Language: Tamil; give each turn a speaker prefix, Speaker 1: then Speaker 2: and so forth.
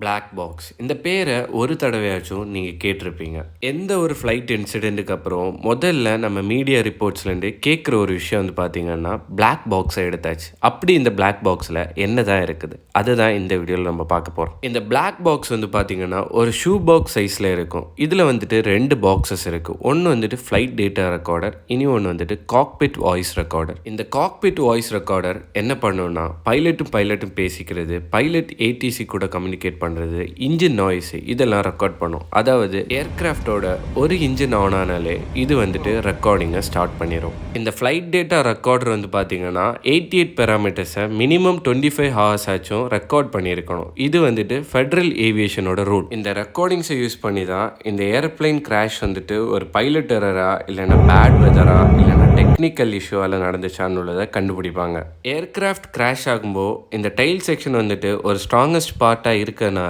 Speaker 1: பிளாக் பாக்ஸ் இந்த பேரை ஒரு தடவையாச்சும் நீங்கள் கேட்டிருப்பீங்க. எந்த ஒரு ஃப்ளைட் இன்சிடெண்ட்டுக்கு அப்புறம் முதல்ல நம்ம மீடியா ரிப்போர்ட்ஸ்லேருந்து கேட்குற ஒரு விஷயம் வந்து பார்த்தீங்கன்னா, பிளாக் பாக்ஸை எடுத்தாச்சு. அப்படி இந்த பிளாக் பாக்ஸில் என்ன தான் இருக்குது, அதுதான் இந்த வீடியோவில் நம்ம பார்க்க போகிறோம். இந்த பிளாக் பாக்ஸ் வந்து பார்த்தீங்கன்னா ஒரு ஷூ பாக்ஸ் சைஸில் இருக்கும். இதில் வந்துட்டு 2 பாக்ஸஸ் இருக்குது. ஒன்று வந்துட்டு ஃப்ளைட் டேட்டா ரெக்கார்டர், இனி ஒன்று வந்துட்டு காக்பிட் வாய்ஸ் ரெக்கார்டர். இந்த காக்பிட் வாய்ஸ் ரெக்கார்டர் என்ன பண்ணுன்னா, பைலட்டும் பேசிக்கிறது, பைலட் ஏடிசி கூட கம்யூனிகேட் பண்ணுறது, இன்ஜின் நாய்ஸ் இதெல்லாம் ரெக்கார்ட் பண்ணும். அதாவது ஏர்கிராஃப்டோட ஒரு இன்ஜின் ஆன் ஆனாலே இது வந்துட்டு ரெக்கார்டிங்கை ஸ்டார்ட் பண்ணிடும். இந்த ஃப்ளைட் டேட்டா ரெக்கார்டர் வந்து பார்த்தீங்கன்னா 88 பேராமீட்டர்ஸை மினிமம் 25 ஹவர்ஸ் ஆச்சும் ரெக்கார்ட் பண்ணியிருக்கணும். இது வந்துட்டு ஃபெடரல் ஏவியேஷனோட ரூல். இந்த ரெக்கார்டிங்ஸை யூஸ் பண்ணி தான் இந்த ஏர்பிளைன் கிராஷ் வந்துட்டு ஒரு பைலட் எரரா இல்லைன்னா பேட் வெதரா இல்லைன்னா டெக்னிக்கல் இஷ்யூவால் நடந்துச்சான்னு உள்ளதை கண்டுபிடிப்பாங்க. ஏர்கிராஃப்ட் கிராஷ் ஆகும்போது இந்த டைல் செக்ஷன் வந்துட்டு ஒரு ஸ்ட்ராங்கஸ்ட் பார்ட்டாக இருக்கிறதுனால